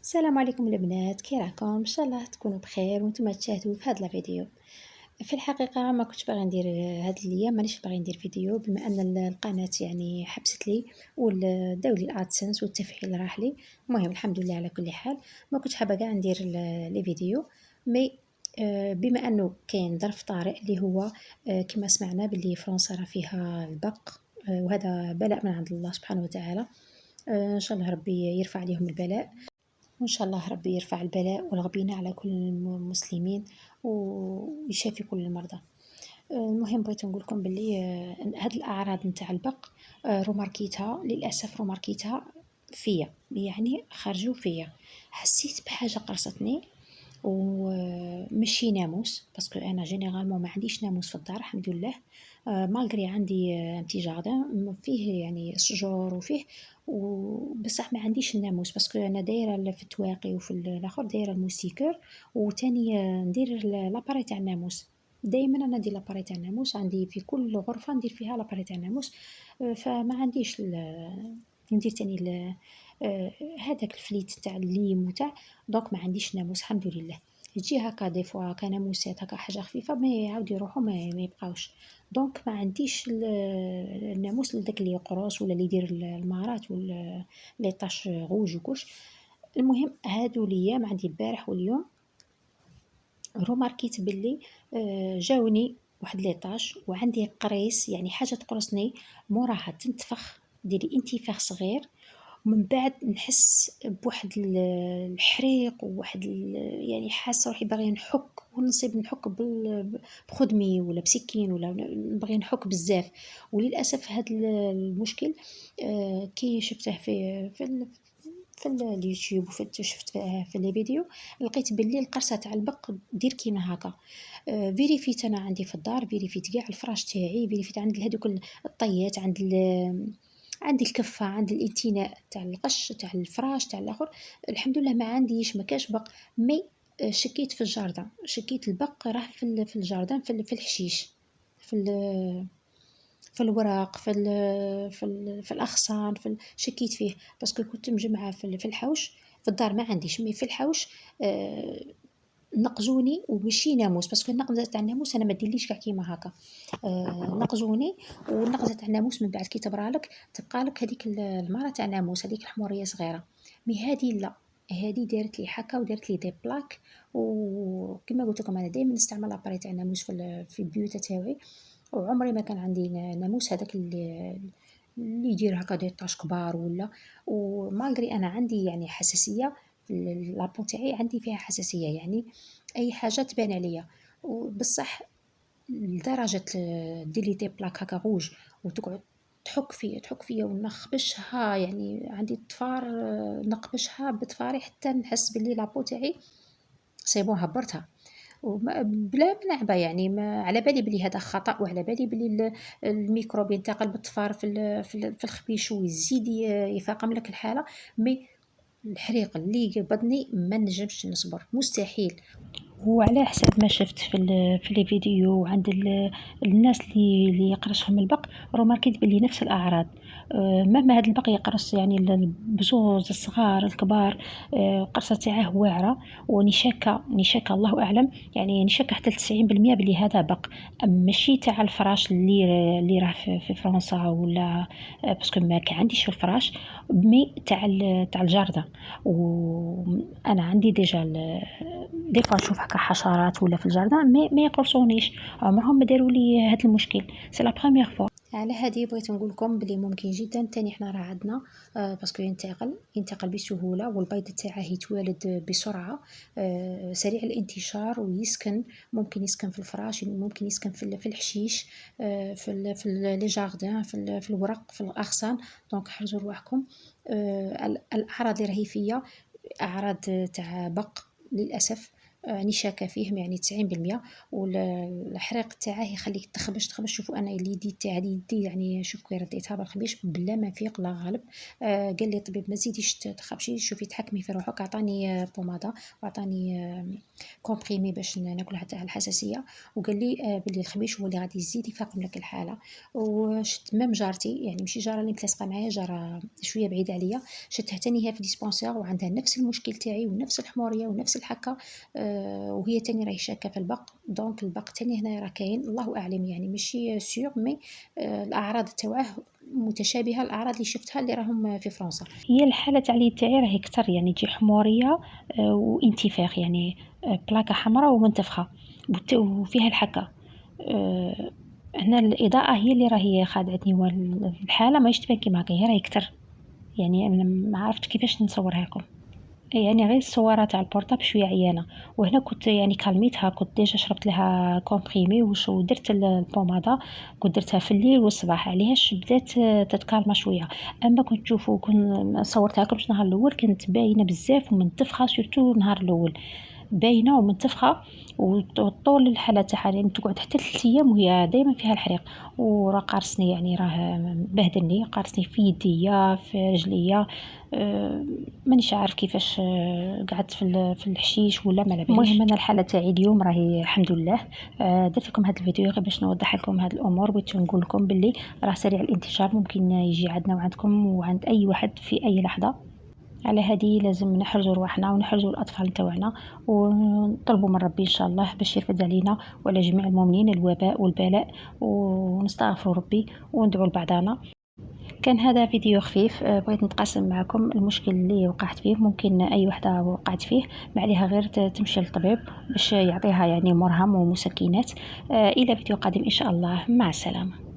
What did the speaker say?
السلام عليكم البنات، كي راكم؟ ان شاء الله تكونوا بخير وانتم تشاهدوا في هذا الفيديو. في الحقيقه ما كنتش باغي ندير هاد الايام، مانيش باغي ندير فيديو بما ان القناه يعني حبست لي وداو لي الادسنس والتفعيل راح لي. المهم الحمد لله على كل حال. ما كنتش حابه كاع ندير لي فيديو مي بما انه كاين ظرف طارئ اللي هو كما سمعنا باللي فرنسا راه فيها البق، وهذا بلاء من عند الله سبحانه وتعالى. ان شاء الله ربي يرفع عليهم البلاء، وإن شاء الله ربي يرفع البلاء والغبينة على كل المسلمين ويشافي كل المرضى. المهم بغيت نقول لكم باللي هاد الأعراض نتاع البق روماركيتها للأسف، روماركيتها فيا، يعني خرجوا فيا. حسيت بحاجة قرصتني ومشي ناموس، باسكو انا جينيرالمون ما عنديش ناموس في الدار الحمد لله. مالغري عندي بتي جاردان فيه يعني شجور وفيه بصح ما عنديش الناموس، باسكو انا دايره في التواقي وفي الاخر دايره الموسيكور، وتاني ندير لاباري تاع الناموس. دائما انا ندير لاباري تاع الناموس عندي في كل غرفه، ندير فيها لاباري تاع الناموس. فما عنديش ندير تاني هذاك الفليت تاع الليم وتاع، دونك ما عنديش ناموس الحمد لله. يجي هكا دي فوا هكا ناموسات هكا حاجه خفيفه ما يعاود يروحوا ما يبقاوش. دونك ما عنديش الناموس داك اللي يقرص ولا اللي يدير المارات ولا لي طاش غوج وكلش. المهم هادو الايام عندي البارح واليوم روماركيت باللي جاوني واحد لي طاش وعندي قريص، يعني حاجه تقرصني موراها تنتفخ، ديري انتفاخ صغير، ومن بعد نحس بواحد الحريق وواحد يعني حاسه روحي باغيه نحك ونصيب نحك بخدمي ولا بسكين ولا نبغي نحك بزاف. وللاسف هذا المشكل كي شفته في اليوتيوب شفت في لي فيديو، لقيت باللي القرصه تاع البق دير كيما هكا. فيريفيت انا عندي في الدار، فيريفيت كاع الفراش تاعي، فيريفيت عند هذوك الطيات، عندي الكفة، عندي الانتناء تاع القش تاع الفراش تاع الاخر. الحمد لله ما عنديش ما كاش بق. مي شكيت في الجاردن، شكيت البق راه في الجاردن في الحشيش، في في الوراق، في الاغصان، شكيت فيه. باسكو كنت مجمعه في الحوش. في الدار ما عنديش، مي في الحوش آه، نقزوني ومشي ناموس، باسكو النقزه تاع الناموس انا ما ديرليش كاع كيما هكا. نقزوني، والنقزه تاع الناموس من بعد كي تبرالك تبقى لك هذيك المره تاع الناموس، هذيك الحموريه صغيره. مي هذه لا، هذه دارت لي حكا ودارت لي دي بلاك. وكما قلت لكم انا دائما نستعمل لاباري تاع الناموس في البيوت تاعي، وعمري ما كان عندي ناموس هذاك اللي يدير هكا دي طاش كبار ولا. ومالغري انا عندي يعني حساسيه في لابو تاعي، عندي فيها حساسيه يعني اي حاجه تبان عليا. وبصح لدرجه دير لي دي بلاك هكا روج وتقعد تحك فيا ونخبشها، يعني عندي الطفار نقبشها بطفاري حتى نحس باللي لابو تاعي سي بون هبرتها. بلا نعبة يعني، ما على بالي بلي هذا خطأ، وعلى بالي بلي الميكروب ينتقل بالطفار في الخبيش ويزيد يفاقم لك الحالة. مي الحريق اللي قبضني ما نجمش نصبر، مستحيل. وعلى حسب ما شفت في لي فيديو عند الناس اللي يقرصهم البق، روماركيت بلي نفس الاعراض. مهما هاد البق يقرص يعني البزوز الصغار الكبار، القرصه تاعه واعره. ونشاكه الله اعلم، يعني نشاكه حتى 90% بلي هذا بق. ماشي تاع الفراش اللي راه في فرنسا ولا باسكو ما كان عنديش في الفراش، مي تاع الجاردة. وانا عندي ديجا دي فوا نشوف هكا حشرات ولا في الجاردان ما يقرصونيش، عمرهم ما داروا لي هذا المشكل، سي لا بروميير فوا. على هذه بغيت نقول لكم بلي ممكن جدا تاني احنا راه عندنا باسكو ينتقل بسهوله، والبيض تاعه يتوالد بسرعه، سريع الانتشار ويسكن. ممكن يسكن في الفراش، ممكن يسكن في الحشيش، في لي جاردان، في الورق، في الاغصان. دونك حرزوا رواحكم. الاعراض اللي راهي فيا اعراض تاع بق للاسف. راني شاكة فيه يعني 90%. الحريق تاعه يخليك تخبش. شوفوا أنا يدي تاع يدي يعني شوف كي رديتها بالخبيش بلا ما نفيق لا غالب. قال لي الطبيب ما تزيديش تخبشي، شوفي تحكمي في روحك. عطاني بوماده وعطاني كومبريمي باش ناكلها تاع الحساسيه، وقال لي بلي الخبيش هو اللي غادي يزيد يفاقم لك الحاله. وشت مام جارتي، يعني ماشي جاره اللي متلاصقه معايا، جاره شويه بعيده عليا، شتها تاني هي في ديسبونسير وعندها نفس المشكل تاعي ونفس الحموريه ونفس الحكه. وهي تاني راهي شاكه في البق، دونك البق تاني هنا راه كاين الله اعلم، يعني ماشي سيغ مي الاعراض تاوعه متشابهه الاعراض اللي شفتها اللي راهم في فرنسا. هي الحاله تاع اليد تاعي راهي كتر يعني تجي حموريه وانتفاخ، يعني بلاكه حمراء ومنتفخه وفيها الحكه. هنا الاضاءه هي اللي راهي خادعتني، والحاله ماهيش تبان كيما هكا، هي راهي كتر، يعني انا ما عرفت كيفاش نصورها لكم. يعني غير الصورة تاع البورطابل شويه عيانة، وهنا كنت يعني كالميتها، كنت ديجا شربت لها كومبريمي ودرت البوماده، كنت درتها في الليل والصباح، علاش بدات تتكالما شويه. اما كنت تشوفوا كنت صورتها لكم النهار الاول كانت باينه بزاف ومنتفخه، سورتو النهار الاول باينه ومنتفخه، وطول الحاله تاعها يعني تقعد حتى 3 ايام وهي دائما فيها الحريق. وراه قارصني، يعني راه بهدلني، قارصني في يديا في رجليا. مانيش عارف كيفاش قعدت في الحشيش ولا ما على باليش. المهم انا الحاله تاعي اليوم راهي الحمد لله. درت لكم هذا الفيديو غير باش نوضح لكم هذه الامور، بغيت نقول لكم باللي راه سريع الانتشار، ممكن يجي عندنا وعندكم وعند اي واحد في اي لحظه. على هذه لازم نحرزوا رواحنا ونحرزوا الاطفال تاعنا، ونطلبوا من ربي ان شاء الله باش يرفد علينا وعلى جميع المؤمنين الوباء والبلاء، ونستغفروا ربي وندعوا لبعضنا. كان هذا فيديو خفيف، بغيت نتقاسم معكم المشكل اللي وقعت فيه، ممكن اي وحده وقعت فيه ما عليها غير تمشي للطبيب باش يعطيها يعني مرهم ومسكنات. الى فيديو قادم ان شاء الله، مع السلامه.